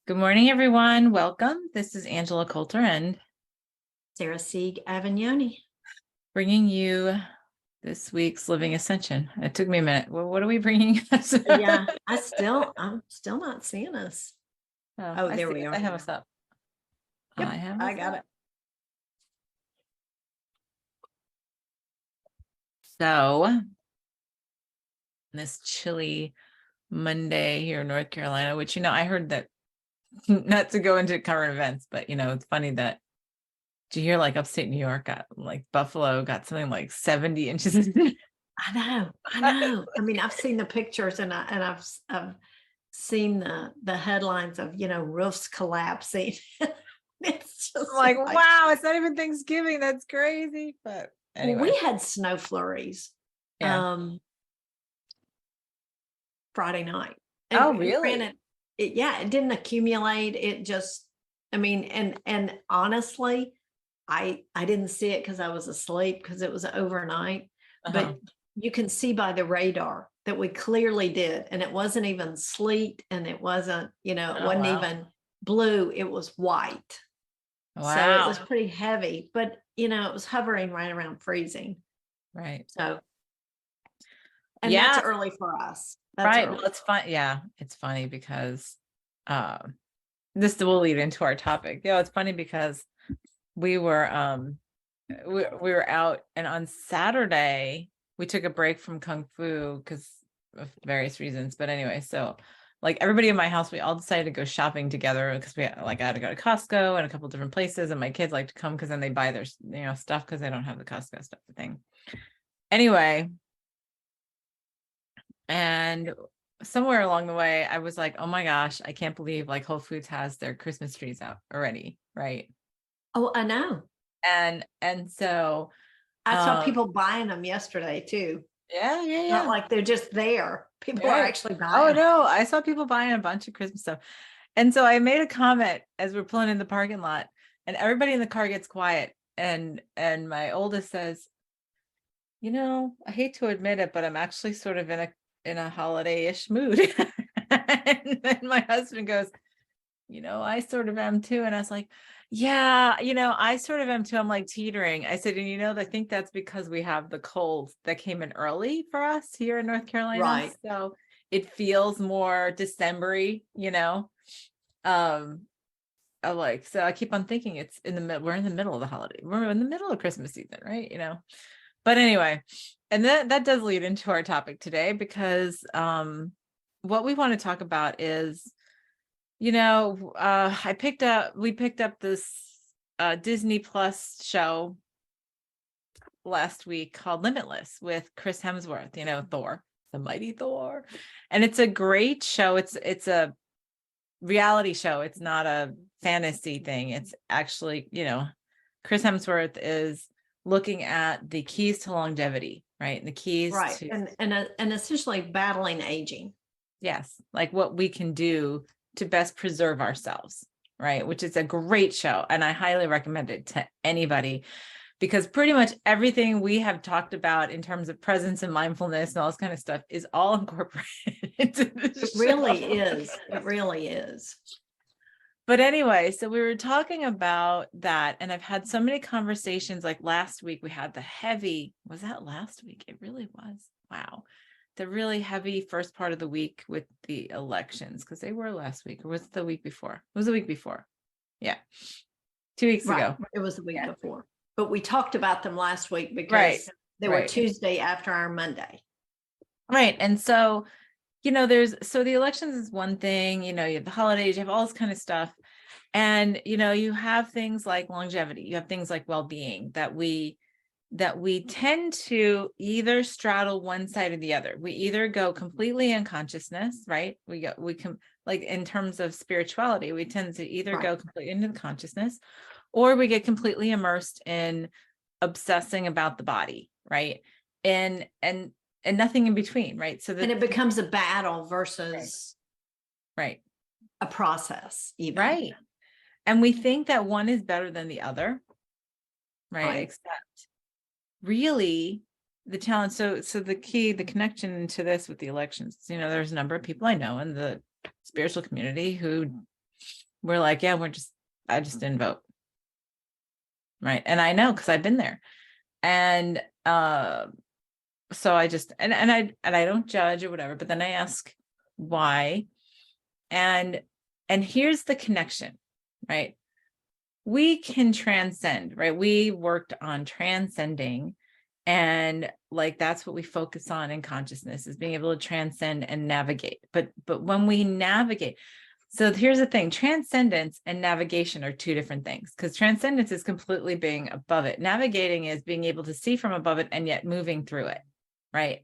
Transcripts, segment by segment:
Good morning, everyone. Welcome. This is Angela Coulter and Sarah Sieg Avignoni. bringing you this week's Living Ascension. It took me a minute. Well, what are we bringing us? Yeah, I'm still not seeing us. Oh, I there see we it. are. I have us up. Yep, I have I us got up. it. So, this chilly Monday here in North Carolina, which, I heard that not to go into current events, but, it's funny that did you hear like upstate New York got like Buffalo got something like 70 inches? I know. I mean, I've seen the pictures and I've seen the headlines of roofs collapsing. It's just I'm like, wow, it's not even Thanksgiving. That's crazy. But well, anyway, we had snow flurries yeah. Friday night. Oh, And really? granted, it didn't accumulate. It just, I mean, and honestly, I didn't see it because I was asleep because it was overnight. Uh-huh. But you can see by the radar that we clearly did, and it wasn't even sleet, and it wasn't, it Oh, wasn't wow. even blue. It was white, so it was Wow. pretty heavy. But it was hovering right around freezing. Right. So, and that's Yeah. early for us. That's Right. Well, early. it's fun. Yeah. It's funny because um this will lead into our topic. It's funny because we were we were out, and on Saturday we took a break from Kung Fu because of various reasons. But anyway, so like everybody in my house, we all decided to go shopping together because I had to go to Costco and a couple different places, and my kids like to come because then they buy their stuff because they don't have the Costco stuff thing. Anyway, and somewhere along the way, I was like, oh my gosh, I can't believe like Whole Foods has their Christmas trees out already, right? Oh, I know. And so I saw um people buying them yesterday too. yeah, yeah, Not yeah. like they're just there. People are Right. actually Oh buying 'em. no, I saw people buying a bunch of Christmas stuff. And so I made a comment as we're pulling in the parking lot, and everybody in the car gets quiet. And my oldest says, I hate to admit it, but I'm actually sort of in a holiday-ish mood. And then my husband goes, I sort of am too. And I was like, yeah, I sort of am too. I'm like teetering. I said, and I think that's because we have the cold that came in early for us here in North Carolina. Right. So it feels more December-y, Um, so I keep on thinking it's in the middle. We're in the middle of the holiday. We're in the middle of Christmas season, right? But anyway, and that does lead into our topic today because what we want to talk about is we picked up this Disney Plus show last week called Limitless with Chris Hemsworth, Thor, the mighty Thor. And it's a great show. It's a reality show. It's not a fantasy thing. It's actually, Chris Hemsworth is looking at the keys to longevity, right? And the keys Right. to And essentially battling aging. yes, like what we can do to best preserve ourselves, right? Which is a great show. And I highly recommend it to anybody because pretty much everything we have talked about in terms of presence and mindfulness and all this kind of stuff is all incorporated into the It show. really is. It really is. But anyway, so we were talking about that, and I've had so many conversations. Like last week, we had was that last week? It really was. Wow. The really heavy first part of the week with the elections, because they were last week, or was it the week before? It was the week before. Yeah. 2 weeks Right. ago. It was the week Yeah. before. But we talked about them last week Right. because they were Right. Tuesday after our Monday. Right. And so, so the elections is one thing, you have the holidays, you have all this kind of stuff. And, you have things like longevity, you have things like well-being that we tend to either straddle one side or the other. We either go completely in consciousness, right? We can, like in terms of spirituality, we tend to either go completely into the consciousness, or we get completely immersed in obsessing about the body, right? And nothing in between, right? So And that it becomes a battle versus right. a process, even. Right. And we think that one is better than the other, right? Except really the challenge. So the connection to this with the elections, there's a number of people I know in the spiritual community who we're like, yeah, I just didn't vote. Right. And I know, because I've been there. And so I just, and I don't judge or whatever, but then I ask why. And here's the connection, right? We can transcend, right? We worked on transcending, and like that's what we focus on in consciousness, is being able to transcend and navigate. But when we navigate, so here's the thing, transcendence and navigation are two different things, because transcendence is completely being above it. Navigating is being able to see from above it and yet moving through it, right?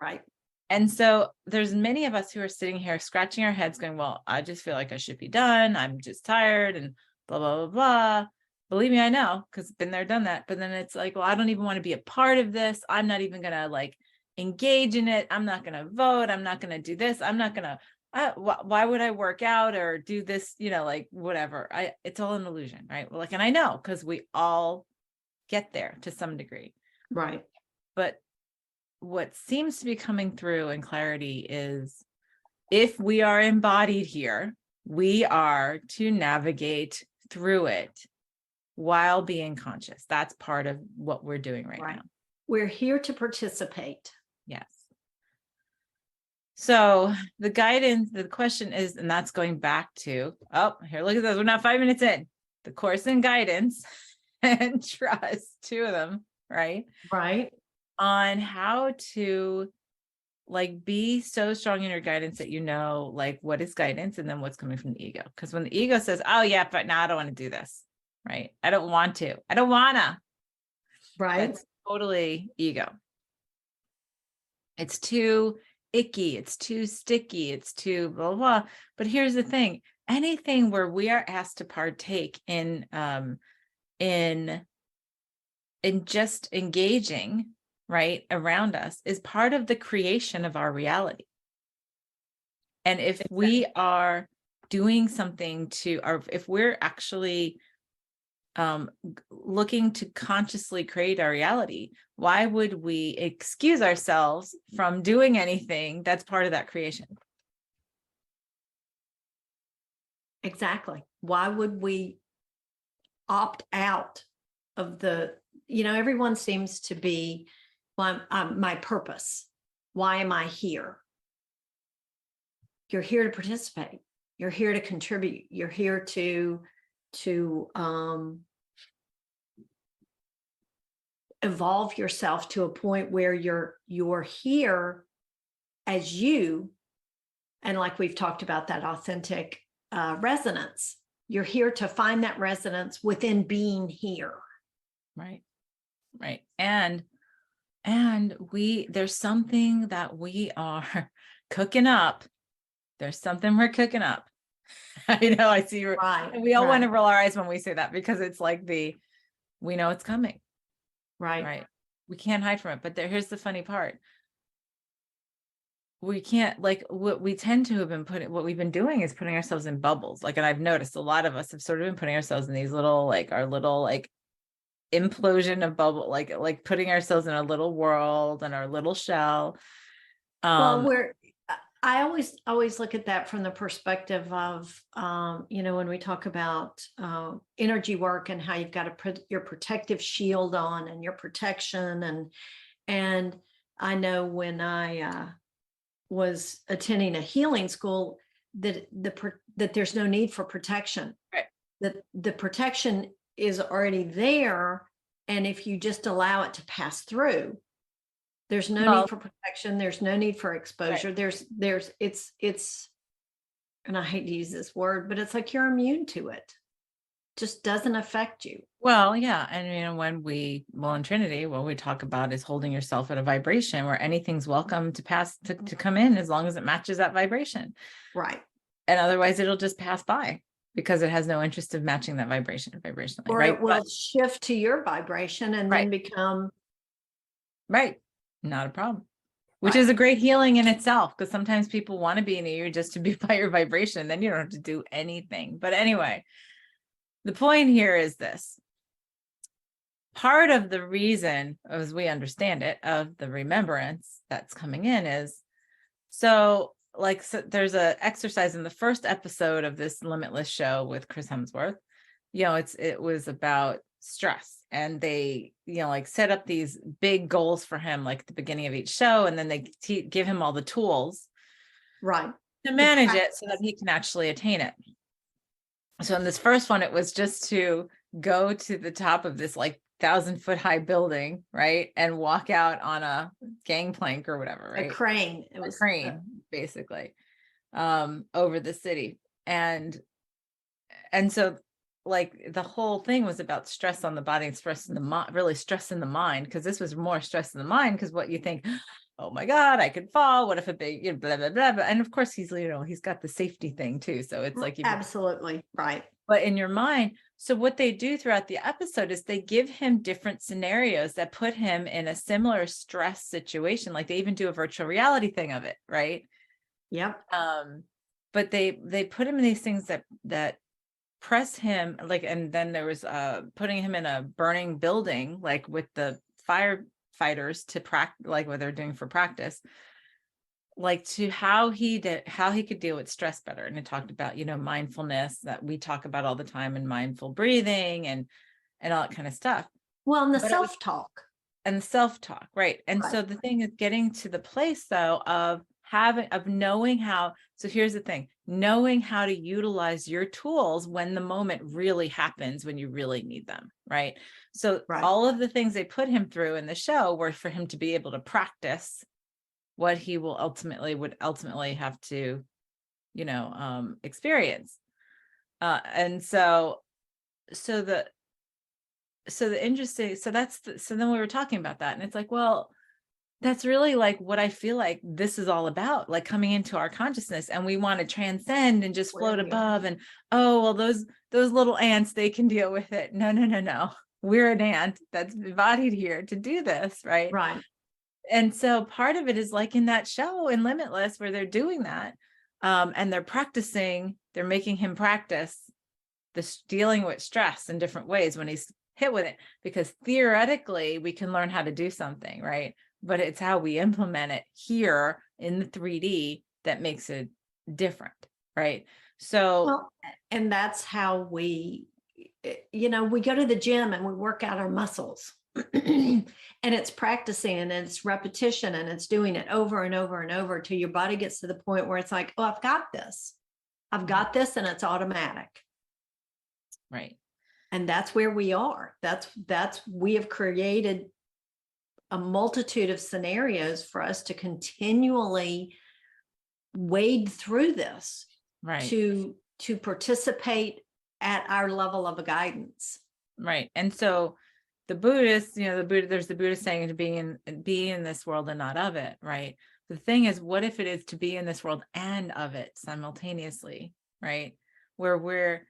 Right. And so there's many of us who are sitting here scratching our heads going, well, I just feel like I should be done. I'm just tired and blah, blah, blah, blah. Believe me, I know, because been there, done that. But then it's like, well, I don't even want to be a part of this. I'm not even going to like engage in it. I'm not going to vote. I'm not going to do this. I'm not going to, why would I work out or do this? You know, like whatever. It's all an illusion, right? Well, like, and I know, because we all get there to some degree. Right. But what seems to be coming through in clarity is, if we are embodied here, we are to navigate through it while being conscious. That's part of what we're doing right now. We're here to participate. Yes. So the guidance, the question is, and that's going back to, oh, here, look at this. We're not 5 minutes in. The course and guidance and trust, two of them, right? Right. On how to like be so strong in your guidance that you know like what is guidance and then what's coming from the ego. Because when the ego says, oh yeah, but now I don't want to do this, right? I don't want to. I don't wanna. Right. That's totally ego. It's too icky. It's too sticky. It's too blah, blah. But here's the thing. Anything where we are asked to partake in just engaging right around us is part of the creation of our reality. And if we are doing something to, or if we're actually looking to consciously create our reality, why would we excuse ourselves from doing anything that's part of that creation? Exactly. Why would we opt out of the, everyone seems to be, well, my purpose. Why am I here? You're here to participate. You're here to contribute. You're here to evolve yourself to a point where you're here as you, and like we've talked about, that authentic resonance. You're here to find that resonance within being here. Right. And there's something that we are cooking up. There's something we're cooking up. I know, I see. Right. And we all want to roll our eyes when we say that, because it's like we know it's coming. Right. We can't hide from it. But here's the funny part. We can't, like, what we tend to have been what we've been doing is putting ourselves in bubbles. Like, and I've noticed a lot of us have sort of been putting ourselves in these little, like our little, like implosion of bubble, like putting ourselves in a little world and our little shell. Well, I always look at that from the perspective of, when we talk about energy work and how you've got to put your protective shield on and your protection. And I know when I was attending a healing school that there's no need for protection. Right. That the protection is already there. And if you just allow it to pass through, there's no need for protection. There's no need for exposure. Right. It's, and I hate to use this word, but it's like you're immune to it. Just doesn't affect you. Well, yeah. And, in Trinity, what we talk about is holding yourself at a vibration where anything's welcome to pass, to come in, as long as it matches that vibration. Right. And otherwise it'll just pass by, because it has no interest of matching that vibration vibrationally. Or right. It will shift to your vibration and then become. Right. Not a problem. Which is a great healing in itself, because sometimes people want to be near you just to be by your vibration, and then you don't have to do anything. But anyway, the point here is this. Part of the reason, as we understand it, of the remembrance that's coming in is, so like, so there's a exercise in the first episode of this Limitless show with Chris Hemsworth. It was about stress, and they, like, set up these big goals for him, like at the beginning of each show, and then they give him all the tools Right. to manage it so that he can actually attain it. So in this first one, it was just to go to the top of this like 1,000-foot high building, right, and walk out on a gangplank or whatever, right? A crane. It A was crane, basically, over the city. And so, like, the whole thing was about stress on the body and stress in the mind, really stress in the mind, because this was more stress in the mind, because what you think, oh my God, I could fall. What if a big, blah, blah, blah, blah. And of course he's got the safety thing too. So it's like, absolutely right. but in your mind. So what they do throughout the episode is they give him different scenarios that put him in a similar stress situation. Like, they even do a virtual reality thing of it. Right. Yep. But they put him in these things that press him, like, and then there was putting him in a burning building, like with the firefighters to practice, like what they're doing for practice, like, to how he could deal with stress better. And it talked about, mindfulness that we talk about all the time, and mindful breathing and all that kind of stuff. Well, and the But self-talk. And self-talk, right. And Right. so the thing is getting to the place, though, of knowing how. So here's the thing: knowing how to utilize your tools when the moment really happens, when you really need them, right? So Right. all of the things they put him through in the show were for him to be able to practice what he would ultimately have to, experience. And so the interesting, so then we were talking about that, and it's like, well, that's really like what I feel like this is all about, like coming into our consciousness, and we want to transcend and just float above. And, oh, well, those little ants, they can deal with it. No. We're an ant that's embodied here to do this, right? Right. And so part of it is like in that show in Limitless, where they're doing that, and they're making him practice this dealing with stress in different ways when he's hit with it, because theoretically we can learn how to do something, right? But it's how we implement it here in the 3D that makes it different, right? So, well, and that's how we go to the gym and we work out our muscles. And it's practicing, and it's repetition, and it's doing it over and over and over till your body gets to the point where it's like, oh, I've got this, and it's automatic. Right. And that's where we are. We have created a multitude of scenarios for us to continually wade through this, right, to participate at our level of a guidance. Right. And so the Buddhists, there's the Buddhist saying to be in this world and not of it, right? The thing is, what if it is to be in this world and of it simultaneously, right? Where we're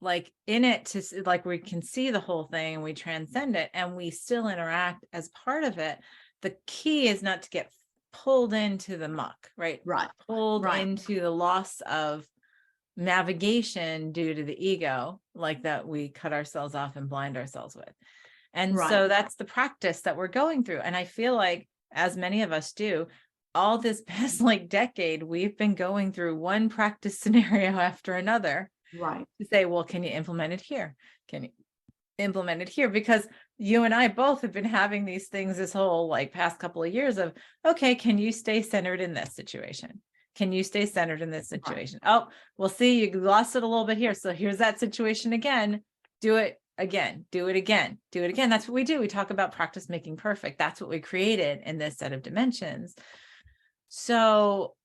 like in it, to like, we can see the whole thing and we transcend it and we still interact as part of it. The key is not to get pulled into the muck, right? Right. Pulled into the loss of navigation due to the ego, like that we cut ourselves off and blind ourselves with. And so that's the practice that we're going through. And I feel like, as many of us do, all this past like decade, we've been going through one practice scenario after another. Right. To say, well, can you implement it here? Can you implement it here? Because you and I both have been having these things this whole like past couple of years of, okay, can you stay centered in this situation? Can you stay centered in this situation? Right. Oh, well, see, you lost it a little bit here. So here's that situation again. Do it again. Do it again. Do it again. That's what we do. We talk about practice making perfect. That's what we created in this set of dimensions. So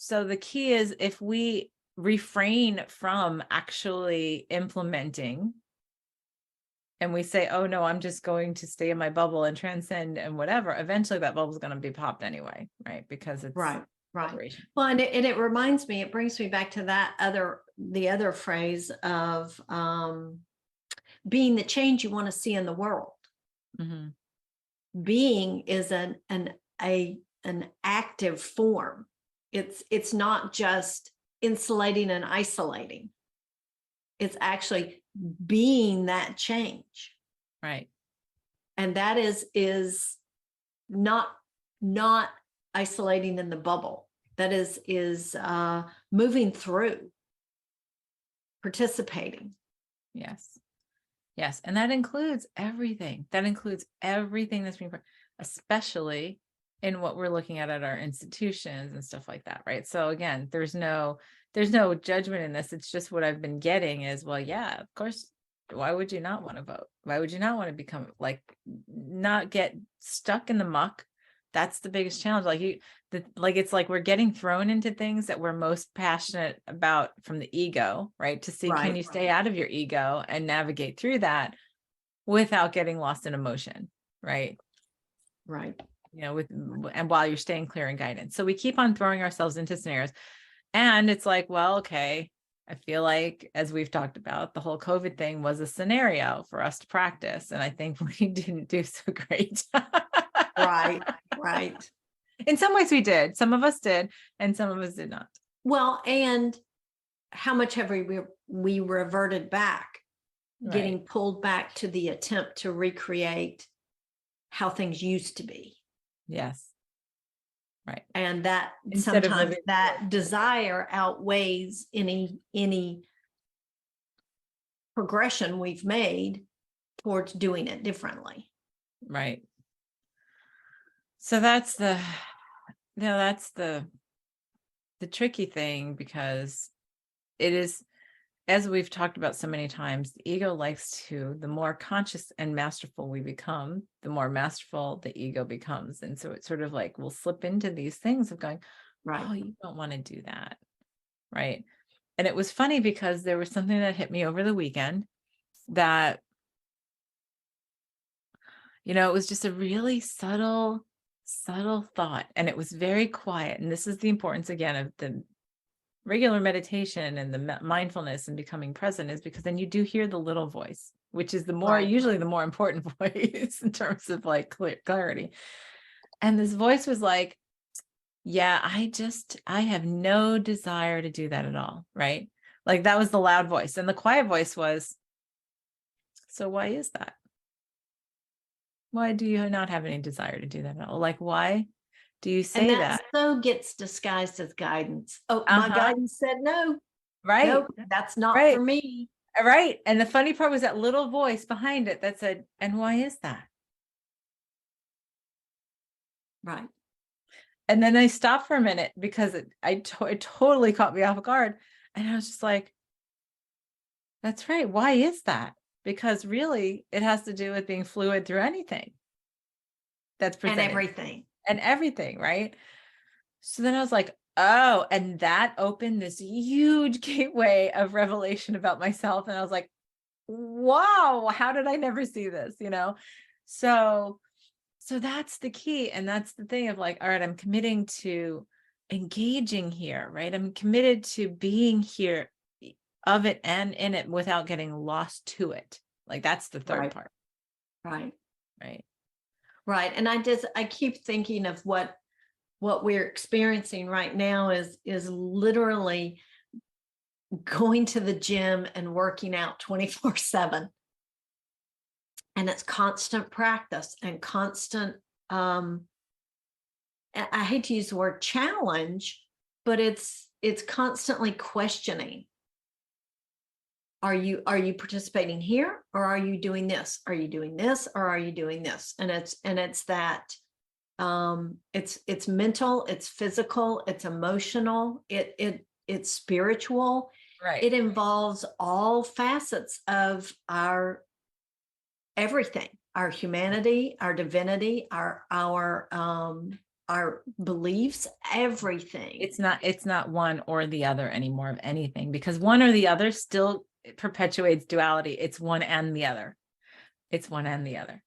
the key is, if we refrain from actually implementing, and we say, oh no, I'm just going to stay in my bubble and transcend and whatever, eventually that bubble's going to be popped anyway, right? Because it's right. Well, and it reminds me, it brings me back to the other phrase of being the change you want to see in the world. Mm-hmm. Being is an active form. It's not just insulating and isolating. It's actually being that change. Right. And that is not isolating in the bubble. that is moving through, participating. Yes. Yes. And that includes everything. That includes everything that's being, especially in what we're looking at our institutions and stuff like that. Right. So again, there's no judgment in this. It's just what I've been getting is, well, yeah, of course. Why would you not want to vote? Why would you not want to become not get stuck in the muck? That's the biggest challenge. It's like we're getting thrown into things that we're most passionate about from the ego, right? To see, can you stay out of your ego and navigate through that without getting lost in emotion, right? Right. And while you're staying clear in guidance. So we keep on throwing ourselves into scenarios. And it's like, well, okay, I feel like, as we've talked about, the whole COVID thing was a scenario for us to practice. And I think we didn't do so great. Right. Right. In some ways we did. Some of us did, and some of us did not. Well, and how much have we reverted back, getting pulled back to the attempt to recreate how things used to be. Yes. Right. And that sometimes that desire outweighs any progression we've made towards doing it differently. Right. So that's the tricky thing, because it is, as we've talked about so many times, the ego likes to, the more conscious and masterful we become, the more masterful the ego becomes. And so it's sort of like we'll slip into these things of going, oh, you don't want to do that. Right. And it was funny because there was something that hit me over the weekend that, it was just a really subtle thought, and it was very quiet. And this is the importance, again, of the regular meditation and the mindfulness and becoming present, is because then you do hear the little voice, which is usually the more important voice in terms of clarity. And this voice was like, yeah, I have no desire to do that at all. Right. Like that was the loud voice. And the quiet voice was, so why is that? Why do you not have any desire to do that at all? Like, why do you say that? So gets disguised as guidance. Oh, my guidance said no. Right. Nope, that's not for me. Right. And the funny part was that little voice behind it that said, and why is that? Right. And then I stopped for a minute because it totally caught me off guard. And I was just like, that's right. Why is that? Because really it has to do with being fluid through anything that's presented. And everything. Right. So then I was like, oh, and that opened this huge gateway of revelation about myself. And I was like, wow, how did I never see this? So that's the key. And that's the thing of like, all right, I'm committing to engaging here, right? I'm committed to being here of it and in it without getting lost to it. Like that's the third part. Right. Right. Right. And I keep thinking of what we're experiencing right now is literally going to the gym and working out 24/7. And it's constant practice and constant, I hate to use the word challenge, but it's constantly questioning. Are you participating here, or are you doing this? Are you doing this, or are you doing this? And it's that it's mental, it's physical, it's emotional, it's spiritual. Right. It involves all facets of our everything, our humanity, our divinity, our beliefs, everything. It's not one or the other anymore of anything, because one or the other still perpetuates duality. It's one and the other. It's one and the other.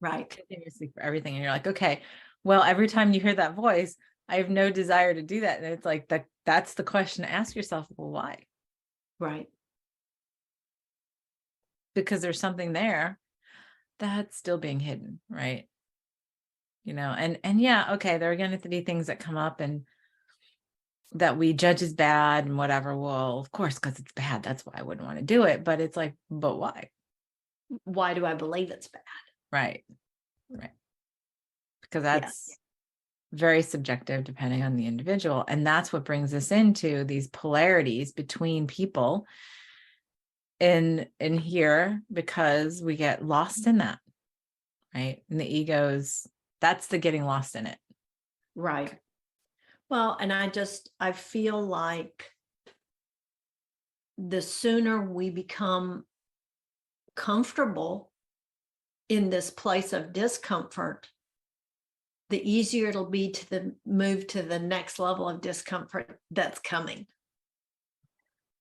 Right. Continuously for everything. And you're like, okay, well, every time you hear that voice, I have no desire to do that. And it's like that's the question to ask yourself. Well, why? Right. Because there's something there that's still being hidden, right? And yeah, okay, there are going to be things that come up and that we judge as bad and whatever. Well, of course, because it's bad. That's why I wouldn't want to do it. But it's like, but why? Why do I believe it's bad? Right. Right. Because that's very subjective depending on the individual. And that's what brings us into these polarities between people in here, because we get lost in that, right? And the egos, that's the getting lost in it. Right. Well, and I feel like the sooner we become comfortable in this place of discomfort, the easier it'll be to move to the next level of discomfort that's coming.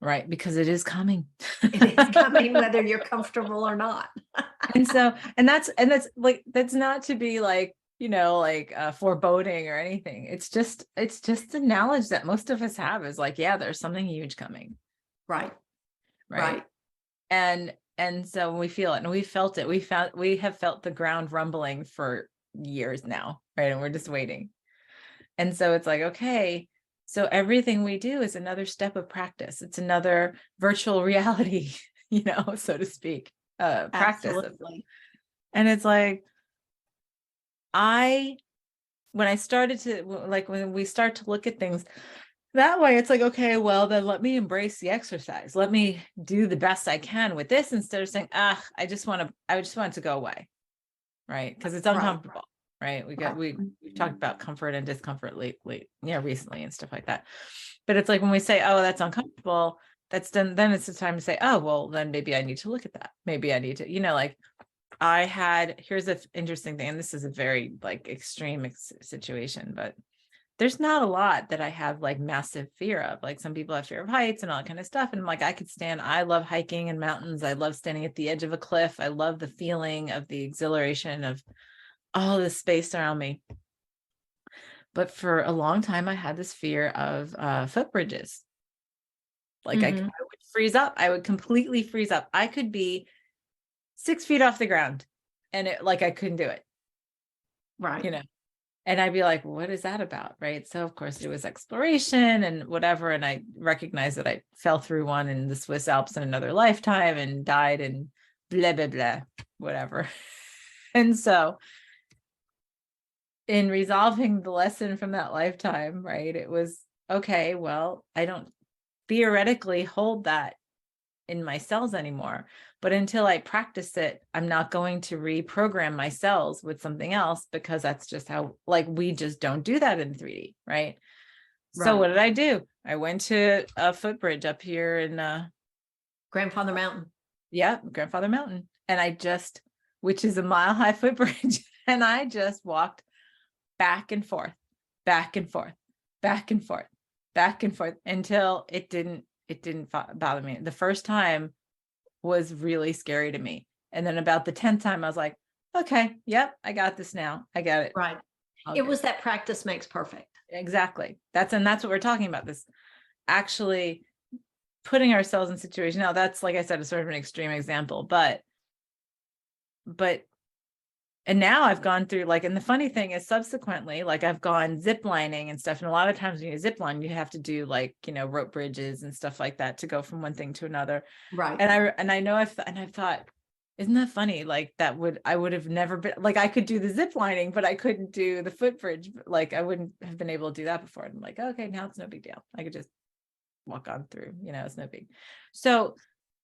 Right, because it is coming. It is coming whether you're comfortable or not. And that's like, that's not to be like, like foreboding or anything. It's just the knowledge that most of us have is like, yeah, there's something huge coming. Right. Right. And so we feel it, and we felt it. We have felt the ground rumbling for years now, right? And we're just waiting. And so it's like, okay, so everything we do is another step of practice. It's another virtual reality, so to speak, practice. Absolutely. And it's like, when we start to look at things that way, it's like, okay, well, then let me embrace the exercise. Let me do the best I can with this, instead of saying, I just want it to go away. Right. Because it's uncomfortable. Right. We've talked about comfort and discomfort lately, recently and stuff like that. But it's like when we say, oh, that's uncomfortable, that's done, then it's the time to say, oh, well, then maybe I need to look at that. Maybe I need to, like here's an interesting thing. And this is a very like extreme situation, but there's not a lot that I have like massive fear of. Like some people have fear of heights and all that kind of stuff. And I'm like, I love hiking in mountains. I love standing at the edge of a cliff. I love the feeling of the exhilaration of all the space around me. But for a long time, I had this fear of footbridges. Like I would freeze up. I would completely freeze up. I could be 6 feet off the ground and I couldn't do it. Right. And I'd be like, what is that about? Right. So of course it was exploration and whatever. And I recognized that I fell through one in the Swiss Alps in another lifetime and died and blah, blah, blah, whatever. And so in resolving the lesson from that lifetime, right, it was, okay, well, I don't theoretically hold that in my cells anymore. But until I practice it, I'm not going to reprogram my cells with something else, because that's just how, we just don't do that in 3D, right? So what did I do? I went to a footbridge up here in Grandfather Mountain. Yeah, Grandfather Mountain. And which is a mile-high footbridge. And I just walked back and forth, back and forth, back and forth, back and forth until it didn't bother me. The first time was really scary to me. And then about the 10th time, I was like, okay, yep, I got this now. I got it. Right. It was that practice makes perfect. Exactly. That's what we're talking about. This actually putting ourselves in situations. Now that's, like I said, a sort of an extreme example, but and now I've gone through and the funny thing is subsequently, I've gone zip lining and stuff. And a lot of times when you zip line, you have to do rope bridges and stuff like that to go from one thing to another. Right. And I know I've thought, isn't that funny? I would have never been I could do the zip lining, but I couldn't do the footbridge. I wouldn't have been able to do that before. And I'm like, okay, now it's no big deal. I could just walk on through, it's no big. So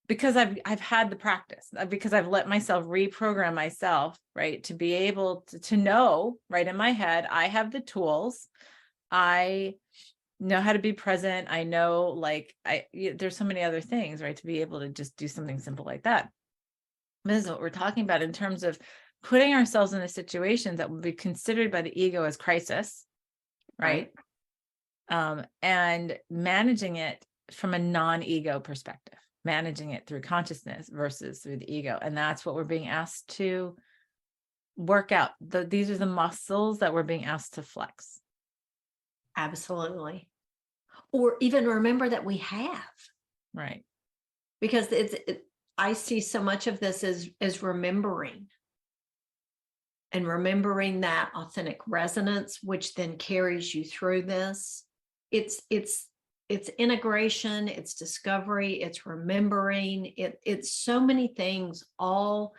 because I've had the practice, because I've let myself reprogram myself, right, to be able to know, right, in my head, I have the tools, I know how to be present, I know, there's so many other things, right, to be able to just do something simple like that. This is what we're talking about in terms of putting ourselves in a situation that would be considered by the ego as crisis, right? And managing it from a non-ego perspective, managing it through consciousness versus through the ego. And that's what we're being asked to work out. These are the muscles that we're being asked to flex. Absolutely. Or even remember that we have. Right. Because I see so much of this as remembering. And remembering that authentic resonance, which then carries you through this. It's integration, it's discovery, it's remembering, it's so many things all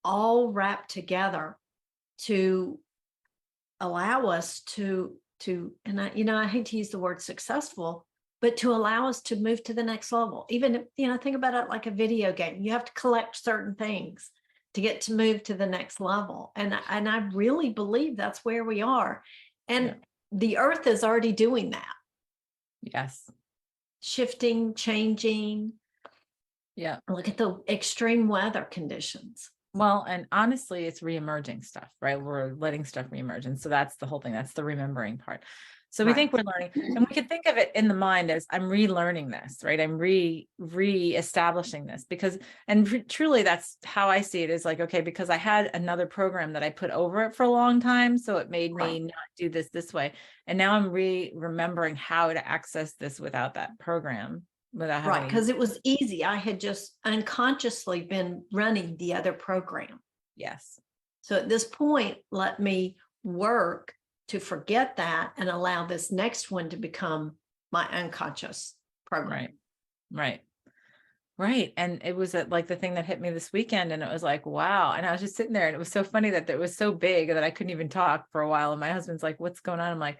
wrapped together to allow us to, and I hate to use the word successful, but to allow us to move to the next level. Even if, think about it like a video game. You have to collect certain things to get to move to the next level. And I really believe that's where we are. And the earth is already doing that. Yes. Shifting, changing. Yeah. Look at the extreme weather conditions. Well, and honestly, it's reemerging stuff, right? We're letting stuff reemerge. And so that's the whole thing. That's the remembering part. So we think we're learning, and we can think of it in the mind as I'm relearning this, right? I'm re-establishing this because, and truly that's how I see it is like, okay, because I had another program that I put over it for a long time. So it made me not do this way. And now I'm remembering how to access this without that program, without having because it was easy. I had just unconsciously been running the other program. Yes. So at this point, let me work to forget that and allow this next one to become my unconscious program. Right. And it was like the thing that hit me this weekend, and it was like, wow. And I was just sitting there, and it was so funny that it was so big that I couldn't even talk for a while. And my husband's like, what's going on? I'm like,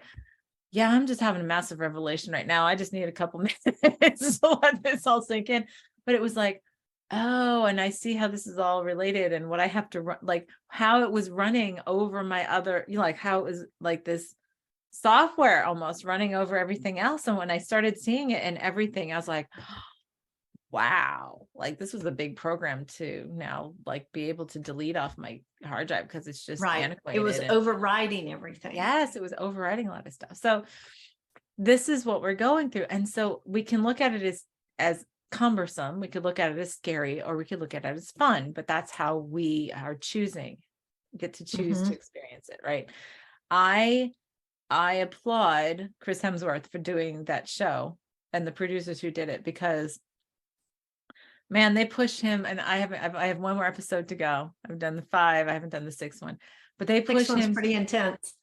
yeah, I'm just having a massive revelation right now. I just need a couple minutes to let this all sink in. But it was like, oh, and I see how this is all related, and what I have to run, like how it was running over my other, like how it was like this software almost running over everything else. And when I started seeing it and everything, I was like, wow, like this was a big program to now like be able to delete off my hard drive because it's just antiquated. It was overriding everything. Yes, it was overriding a lot of stuff. So this is what we're going through. And so we can look at it as cumbersome. We could look at it as scary, or we could look at it as fun, but that's how we are get to choose to experience it. Right. I applaud Chris Hemsworth for doing that show and the producers who did it, because man, they pushed him, and I have one more episode to go. I've done the 5. I haven't done the 6th one, but they pushed him. Pretty intense.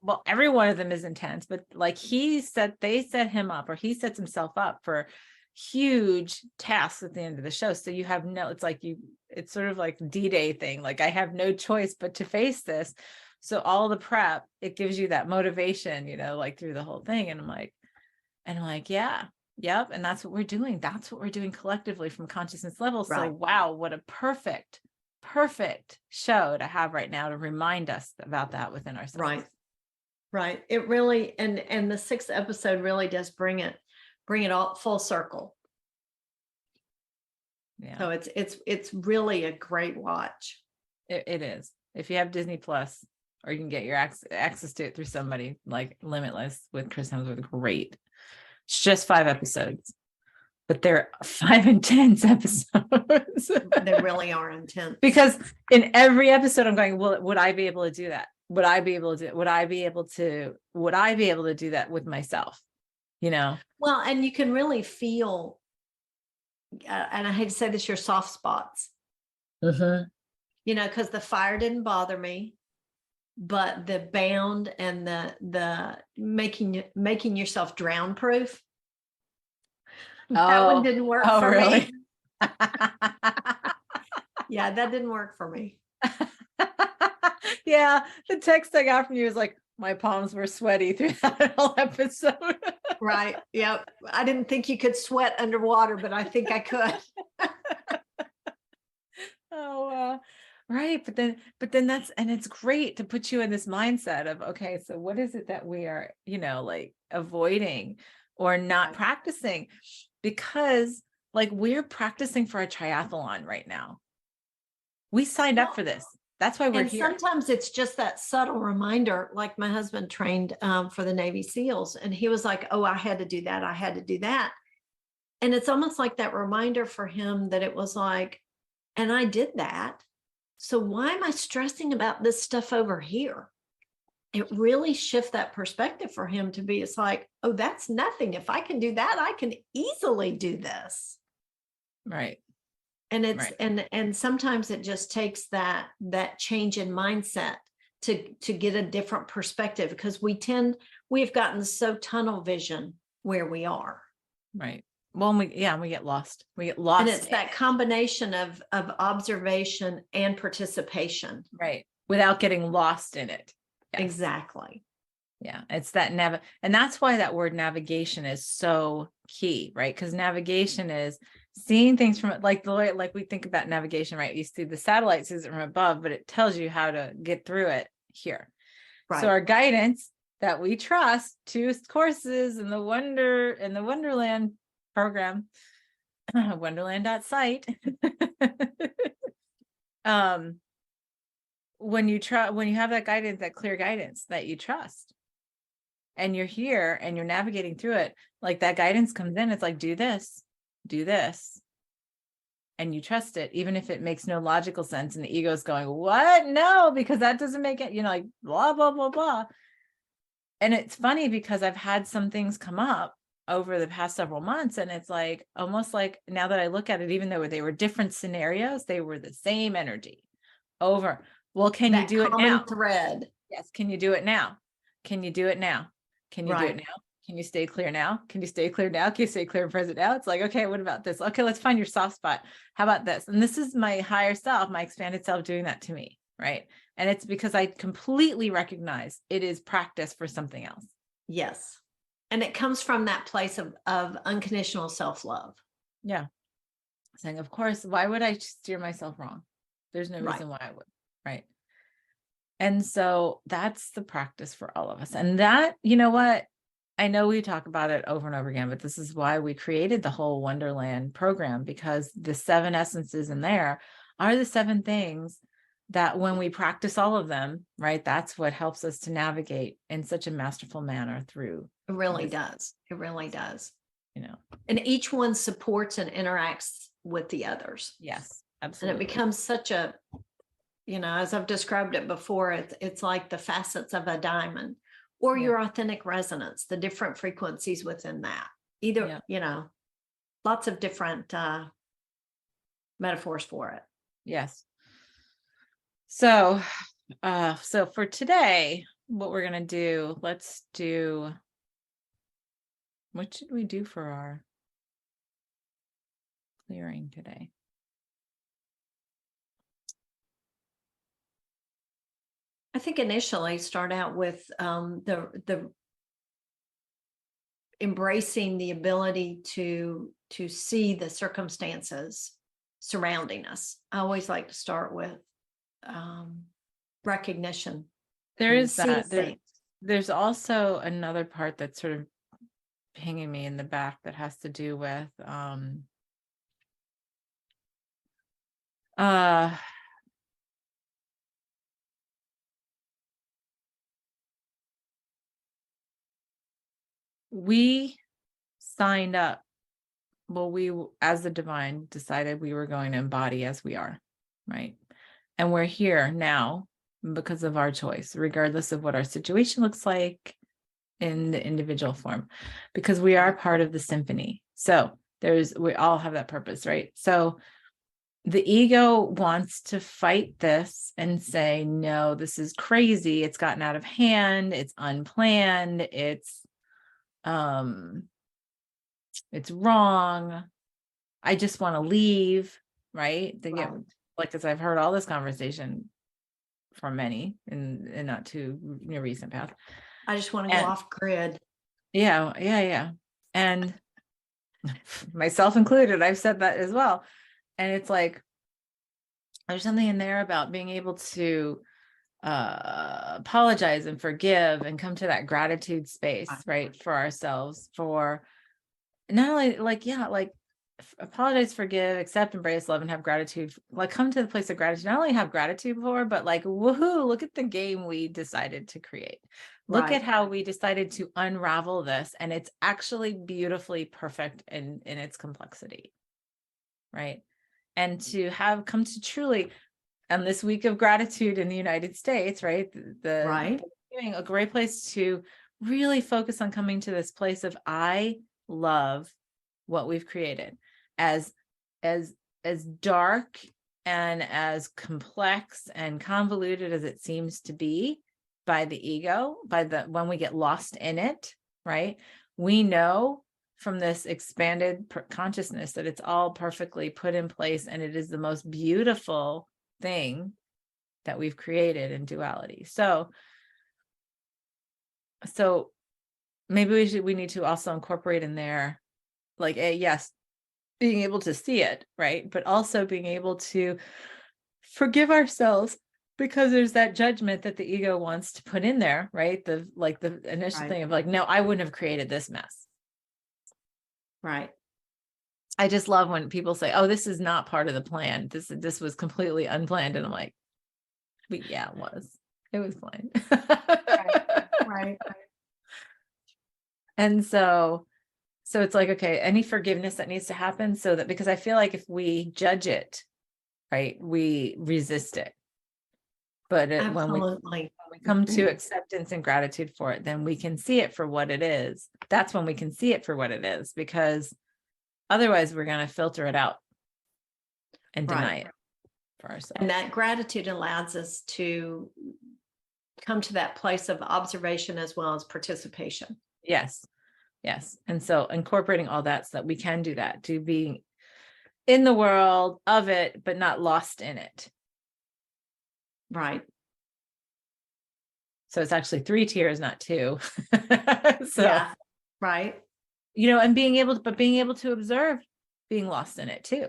Well, every one of them is intense, but like they set him up, or he sets himself up for huge tasks at the end of the show. So you have it's sort of like D-Day thing. Like I have no choice but to face this. So all the prep, it gives you that motivation, like through the whole thing. And I'm like, yeah. Yep. And that's what we're doing. That's what we're doing collectively from consciousness level. So wow, what a perfect show to have right now to remind us about that within ourselves. Right. It really, and the 6th episode really does bring it all full circle. Yeah. So it's really a great watch. It is. If you have Disney Plus, or you can get your access to it through somebody like Limitless with Chris Hemsworth, great. It's just 5 episodes, but they're 5 intense episodes. They really are intense. Because in every episode I'm going, well, would I be able to do that? Would I be able to do that with myself? Well, and you can really feel, and I hate to say this, your soft spots. Because the fire didn't bother me, but the bound and the making yourself drown proof, that one didn't work for me. Yeah, that didn't work for me. Yeah, the text I got from you was like, my palms were sweaty through that whole episode. Right. Yep. I didn't think you could sweat underwater, but I think I could. Right. But then it's great to put you in this mindset of, okay, so what is it that we are, like avoiding or not practicing? Because like we're practicing for a triathlon right now. We signed up for this. That's why we're here. Sometimes it's just that subtle reminder. Like my husband trained for the Navy SEALs, and he was like, oh, I had to do that. I had to do that. And it's almost like that reminder for him that it was like, and I did that. So why am I stressing about this stuff over here? It really shifts that perspective for him to be, it's like, oh, that's nothing. If I can do that, I can easily do this. Right. And it's, and sometimes it just takes that change in mindset to get a different perspective, because we've gotten so tunnel vision where we are. Right. Well, we get lost. We get lost. And it's that combination of observation and participation. Right. Without getting lost in it. Yes. Exactly. Yeah, it's that and that's why that word navigation is so key, right? Because navigation is seeing things from like the way, like we think about navigation, right? You see the satellite sees it from above, but it tells you how to get through it here. So Right. our guidance that we trust, 2 courses in the Wonderland program, wonderland.site. When you have that guidance, that clear guidance that you trust, and you're here and you're navigating through it, like that guidance comes in, it's like, do this, and you trust it, even if it makes no logical sense. And the ego is going, what? No, because that doesn't make it, like blah, blah, blah, blah. And it's funny because I've had some things come up over the past several months. And it's like, almost like now that I look at it, even though they were different scenarios, they were the same energy over. Well, can you do it now? Thread. Yes. Can you do it now? Can you do it now? Can you do it now? Can you stay clear now? Can you stay clear now? Can you stay clear and present now? It's like, okay, what about this? Okay, let's find your soft spot. How about this? And this is my higher self, my expanded self doing that to me, right? And it's because I completely recognize it is practice for something else. Yes. And it comes from that place of unconditional self-love. Yeah. Saying, of course, why would I steer myself wrong? There's no reason why I would, right? And so that's the practice for all of us. And that, you know what? I know we talk about it over and over again, but this is why we created the whole Wonderland program, because the 7 essences in there are the 7 things that when we practice all of them, right, that's what helps us to navigate in such a masterful manner through. It really does. It really does. And each one supports and interacts with the others. Yes, absolutely. And it becomes such a, as I've described it before, it's like the facets of a diamond, or your authentic resonance, the different frequencies within that. Either, lots of different metaphors for it. Yes. So for today, what we're going to do, what should we do for our clearing today? I think initially start out with the embracing the ability to see the circumstances surrounding us. I always like to start with recognition. There is that. There's also another part that's sort of pinging me in the back that has to do with we signed up. Well, we, as the divine, decided we were going to embody as we are, right? And we're here now because of our choice, regardless of what our situation looks like in the individual form, because we are part of the symphony. So we all have that purpose, right? So the ego wants to fight this and say, no, this is crazy. It's gotten out of hand. It's unplanned. It's wrong. I just want to leave, right? They get, like, as I've heard all this conversation from many in not too recent past. I just want to go off grid. Yeah. And myself included, I've said that as well. And it's like, there's something in there about being able to apologize and forgive and come to that gratitude space, right? For ourselves, for not only apologize, forgive, accept, embrace, love, and have gratitude. Like, come to the place of gratitude. Not only have gratitude for, but like, woohoo, look at the game we decided to create. Look at how we decided to unravel this. And it's actually beautifully perfect in its complexity. Right. And to have come to truly, on this week of gratitude in the United States, right? A great place to really focus on coming to this place of, I love what we've created, as dark and as complex and convoluted as it seems to be by the ego, when we get lost in it, right? We know from this expanded consciousness that it's all perfectly put in place, and it is the most beautiful thing that we've created in duality. So so maybe we need to also incorporate in there, like, yes, being able to see it, right? But also being able to forgive ourselves, because there's that judgment that the ego wants to put in there, right? The initial Right. thing of like, no, I wouldn't have created this mess. Right. I just love when people say, oh, this is not part of the plan. This was completely unplanned. And I'm like, but yeah, it was. It was fine. Right. And so it's like, okay, any forgiveness that needs to happen, so that, because I feel like if we judge it, right, we resist it. But Absolutely. when we come to acceptance and gratitude for it, then we can see it for what it is. That's when we can see it for what it is, because otherwise we're going to filter it out and deny it for ourselves. And that gratitude allows us to come to that place of observation as well as participation. Yes. Yes. And so incorporating all that so that we can do that, to being in the world of it, but not lost in it. Right. So it's actually 3 tiers, not 2. So, yeah. Right. and being able to observe being lost in it too,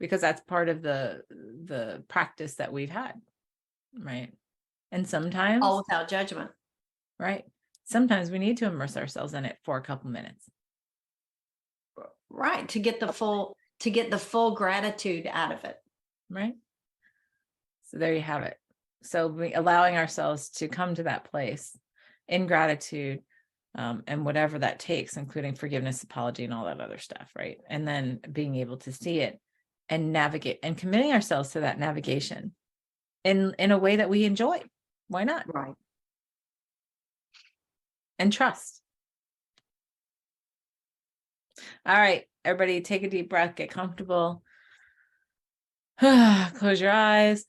because that's part of the practice that we've had. Right. And sometimes, All without judgment. right. Sometimes we need to immerse ourselves in it for a couple minutes. Right. To get the full gratitude out of it. Right. So there you have it. So allowing ourselves to come to that place in gratitude, and whatever that takes, including forgiveness, apology, and all that other stuff, right? And then being able to see it and navigate, and committing ourselves to that navigation in a way that we enjoy. Why not? Right. And trust. All right, everybody, take a deep breath, get comfortable. Close your eyes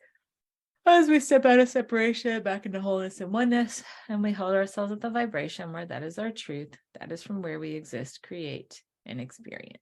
as we step out of separation back into wholeness and oneness, and we hold ourselves at the vibration where that is our truth. That is from where we exist, create, and experience.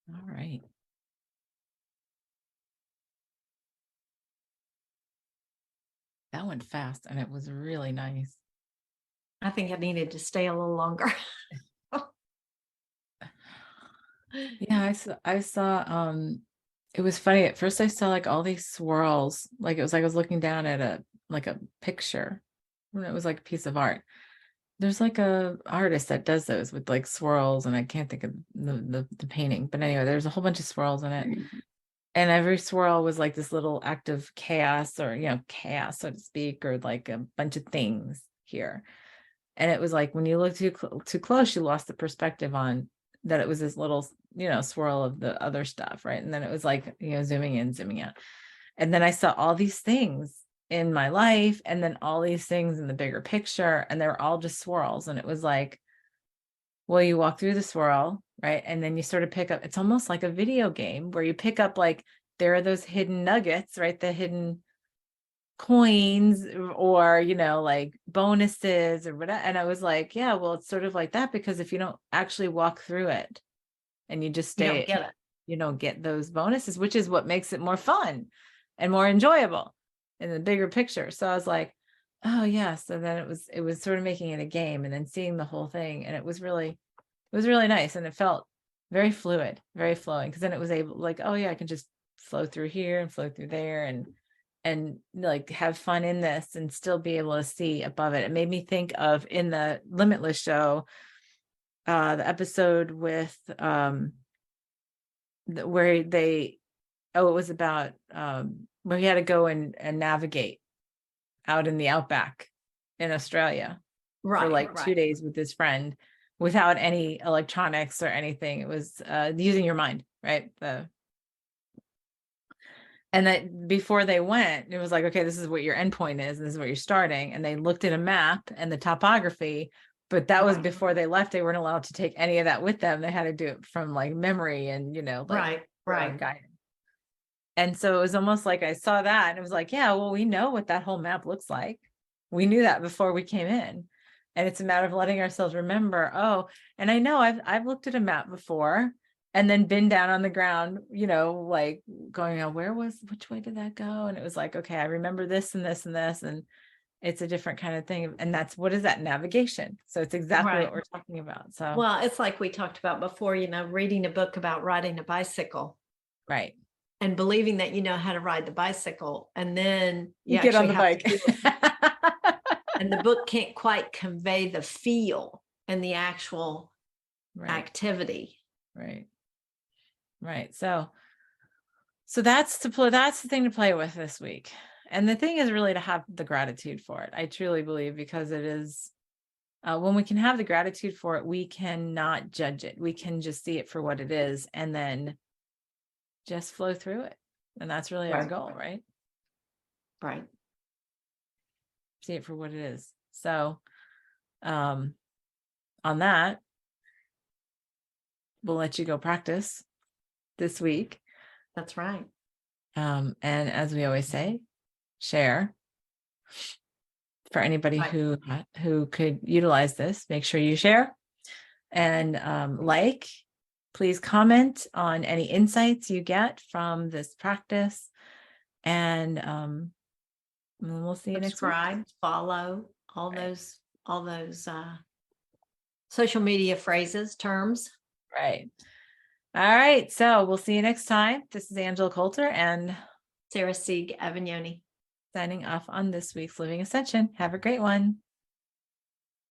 All right. That went fast and it was really nice. I think I needed to stay a little longer. Yeah, I saw it was funny. At first I saw like all these swirls. Like it was like I was looking down at a picture. And it was like a piece of art. There's like a artist that does those with like swirls, and I can't think of the painting. But anyway, there's a whole bunch of swirls in it. And every swirl was like this little act of chaos, or chaos, so to speak, or like a bunch of things here. And it was like when you look too close, you lost the perspective on that it was this little swirl of the other stuff, right? And then it was like zooming in, zooming out, and then I saw all these things in my life, and then all these things in the bigger picture, and they were all just swirls. And it was like, well, you walk through the swirl, right? And then you sort of pick up, it's almost like a video game where you pick up, like, there are those hidden nuggets, right? The hidden coins, or like bonuses or whatever. And I was like, yeah, well, it's sort of like that, because if you don't actually walk through it and you just You don't stay, get it. you don't get those bonuses, which is what makes it more fun and more enjoyable in the bigger picture. So I was like, oh yeah. So then it was sort of making it a game, and then seeing the whole thing, and it was really nice, and it felt very fluid, very flowing, because then it was able, like, oh yeah, I can just flow through here and flow through there, and like have fun in this and still be able to see above it. It made me think of, in the Limitless show, the episode with where it was about where he had to go and navigate out in the outback in Australia for like 2 days with his friend, without any electronics or anything. It was using your mind, right? And that before they went, it was like, okay, this is what your endpoint is, and this is what you're starting. And they looked at a map and the topography, but that was before they left. They weren't allowed to take any of that with them. They had to do it from like memory and, like their own guidance. And so it was almost like I saw that, and it was like, yeah, well, we know what that whole map looks like. We knew that before we came in. And it's a matter of letting ourselves remember, oh, and I know I've looked at a map before and then been down on the ground, like going, oh, which way did that go? And it was like, okay, I remember this and this and this, and it's a different kind of thing. And what is that? Navigation. So it's exactly what we're talking about. So, well, it's like we talked about before, reading a book about riding a bicycle. Right. And believing that you know how to ride the bicycle, and then you get on the bike. And the book can't quite convey the feel and the actual activity. Right. So that's the thing to play with this week. And the thing is really to have the gratitude for it. I truly believe, because it is, when we can have the gratitude for it, we cannot judge it. We can just see it for what it is, and then just flow through it. And that's really our goal, right? Right. See it for what it is. So, on that, we'll let you go practice this week. That's right. And as we always say, share. For anybody who could utilize this, make sure you share, and please comment on any insights you get from this practice, and we'll see you next week. Subscribe, follow, all those social media phrases, terms. Right. All right. So we'll see you next time. This is Angela Coulter and Sarah Sieg Avignoni, signing off on this week's Living Ascension. Have a great one.